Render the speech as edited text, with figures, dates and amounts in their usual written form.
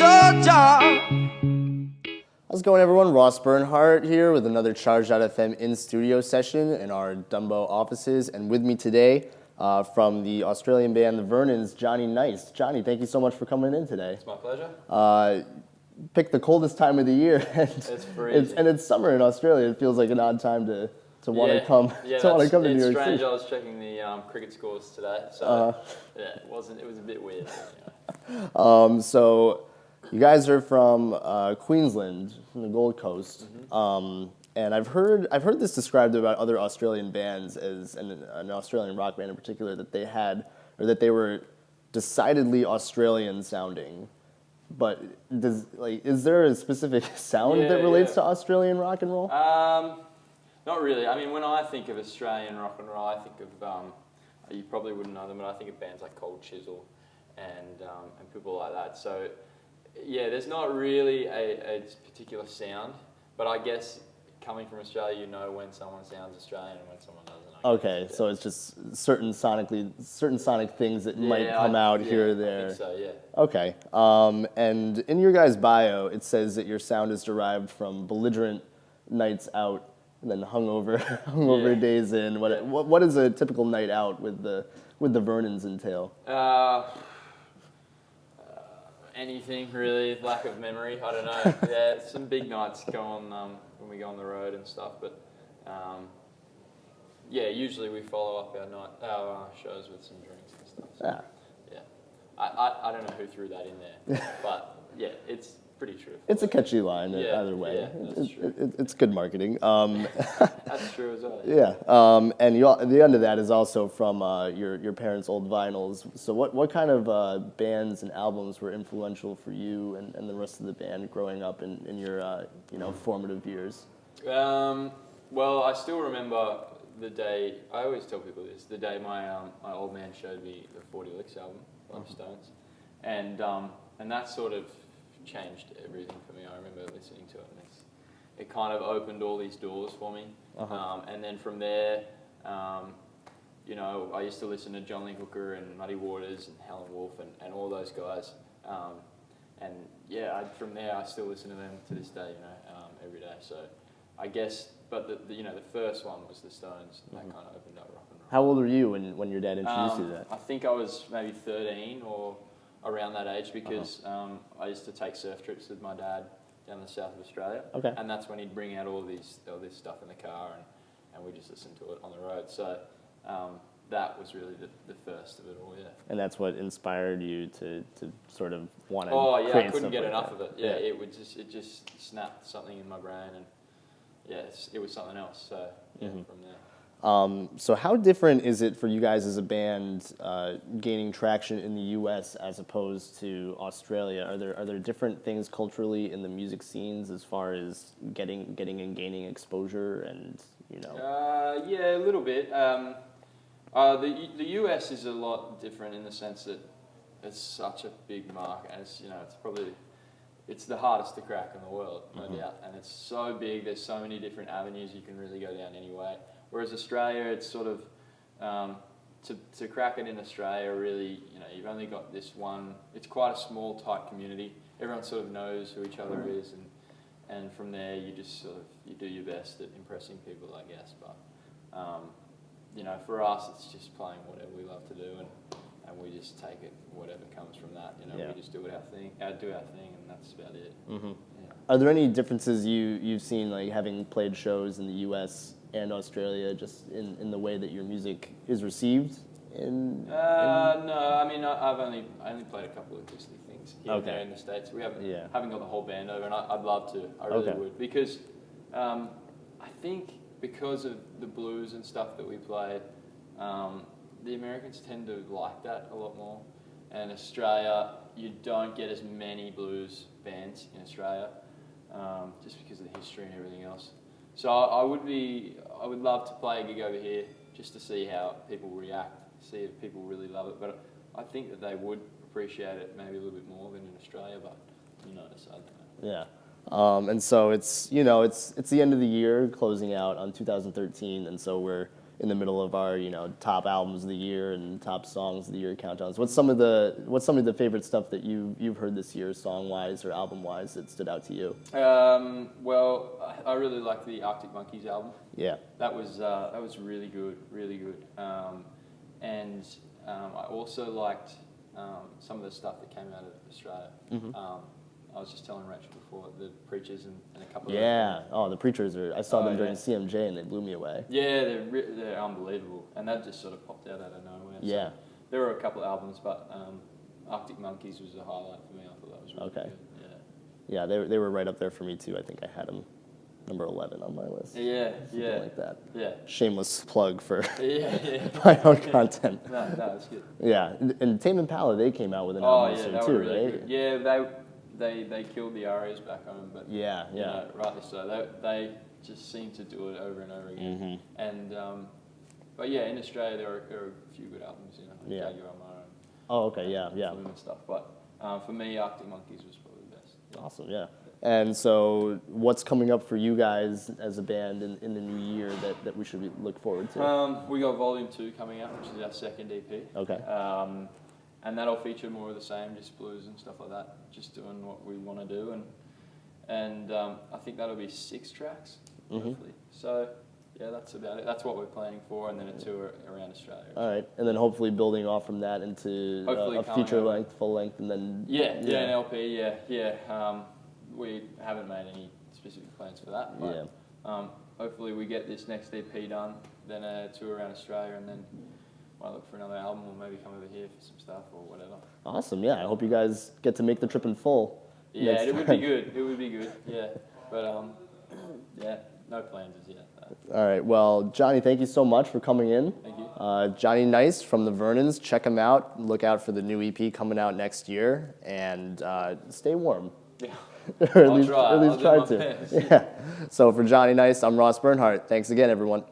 so dark. How's it going, everyone? Ross Bernhardt here with another CHARGED.fm in-studio session in our DUMBO offices. And with me today, from the Australian band, the Vernons, Jonny Nyst. Jonny, thank you so much for coming in today. It's my pleasure. Picked the coldest time of the year, and It's freezing. and it's summer in Australia. It feels like an odd time to want to come to New York It's strange. City. I was checking the cricket scores today, so it was a bit weird. So you guys are from Queensland, from the Gold Coast, and I've heard this described about other Australian bands as an Australian rock band in particular that they were decidedly Australian sounding. But is there a specific sound that relates to Australian rock and roll? Not really. I mean, when I think of Australian rock and roll, I think of you probably wouldn't know them, but I think of bands like Cold Chisel and people like that. So yeah, there's not really a particular sound, but I guess coming from Australia, you know when someone sounds Australian and when someone doesn't. Okay, so it's just certain sonic things that might come out here or there. I think so, yeah. Okay, and in your guys' bio, it says that your sound is derived from belligerent nights out and then hungover days in. What does a typical night out with the Vernons entail? Anything really, lack of memory. I don't know. Yeah, some big nights go on when we go on the road and stuff, but. Yeah, usually we follow up our shows with some drinks and stuff. So, yeah. I don't know who threw that in there, but yeah, it's pretty true. It's a catchy line either way. Yeah, that's true. It's good marketing. That's true as well. Yeah, and the end of that is also from your parents' old vinyls. So what kind of bands and albums were influential for you and the rest of the band growing up in your formative years? Well, I still remember the day, I always tell people this, the day my old man showed me the 40 Licks album by the Stones, and that sort of changed everything for me. I remember listening to it, and it kind of opened all these doors for me, and then from there, I used to listen to John Lee Hooker and Muddy Waters and Howlin' Wolf and all those guys, and yeah, from there I still listen to them to this day, every day. So I guess. But the first one was the Stones. That kind of opened up rock and roll. How old were you when your dad introduced you to that? I think I was maybe 13 or around that age because I used to take surf trips with my dad down the south of Australia. Okay. And that's when he'd bring out all this stuff in the car and we just listened to it on the road. So that was really the first of it all, yeah. And that's what inspired you to sort of want to create I couldn't get like enough that. of it. Yeah, it just snapped something in my brain and yeah, it was something else. So yeah, from there. So how different is it for you guys as a band gaining traction in the U.S. as opposed to Australia? Are there different things culturally in the music scenes as far as getting and gaining exposure and Yeah, a little bit. The U.S. is a lot different in the sense that it's such a big market, and it's the hardest to crack in the world, no doubt. And it's so big, there's so many different avenues you can really go down anyway. Whereas Australia, it's sort of, to crack it in Australia, really, you've only got this one, it's quite a small, tight community. Everyone sort of knows who each other is, and from there you just sort of, you do your best at impressing people, I guess. But, for us, it's just playing whatever we love to do, and we just take it, whatever comes from that. We just do our thing, and that's about it. Yeah. Are there any differences you've seen, like having played shows in the U.S. and Australia, just in the way that your music is received? No, I mean I only played a couple of acoustic things here and there in the States. We haven't got the whole band over, and I'd love to. I really would, because I think because of the blues and stuff that we play. The Americans tend to like that a lot more, and Australia, you don't get as many blues bands in Australia, just because of the history and everything else. So I would love to play a gig over here just to see how people react, see if people really love it. But I think that they would appreciate it maybe a little bit more than in Australia, but so I don't know. Yeah. And so it's the end of the year, closing out on 2013, and so we're in the middle of our top albums of the year and top songs of the year countdowns. What's some of the favorite stuff that you've heard this year, song wise or album wise, that stood out to you? Well, I really liked the Arctic Monkeys album. Yeah. That was really good, really good. And I also liked some of the stuff that came out of Australia. I was just telling Rachel before, the Preachers and a couple of the Preachers I saw them during yeah. CMJ and they blew me away. Yeah, they're unbelievable, and that just sort of popped out of nowhere. Yeah. So there were a couple of albums, but Arctic Monkeys was a highlight for me. I thought that was really good. Yeah, they were right up there for me too. I think I had them number 11 on my list. Yeah, Something like that. Yeah. Shameless plug for Yeah. my own content. No, it's good. Yeah, and Tame Impala, they came out with an album this year they too, were really right? good. Yeah, they killed the Arias back home, but Yeah. rightly so. They just seem to do it over and over again. And but yeah, in Australia there are a few good albums, like Jaguar Mara and Oh, okay, yeah. Flume and stuff. But for me, Arctic Monkeys was probably the best. Yeah. Awesome, yeah. And so, what's coming up for you guys as a band in the new year that we should look forward to? We got Volume 2 coming out, which is our second EP. Okay. And that'll feature more of the same, just blues and stuff like that, just doing what we want to do. And I think that'll be 6 tracks, hopefully. So, yeah, that's about it. That's what we're planning for, and then a tour around Australia. All right, and then hopefully building off from that into a feature length, full length, and then... an LP, yeah. We haven't made any specific plans for that, but hopefully we get this next EP done, then a tour around Australia, and then might look for another album, or maybe come over here for some stuff or whatever. Awesome, yeah. I hope you guys get to make the trip in full. Yeah, it would be good. It would be good, yeah. But yeah, no plans as yet. All right, well, Jonny, thank you so much for coming in. Thank you. Jonny Nyst from the Vernons. Check him out. Look out for the new EP coming out next year, and stay warm. Yeah. Or at I'll least try. At least I'll try do my to. best. Yeah. So for Jonny Nyst, I'm Ross Bernhardt. Thanks again, everyone.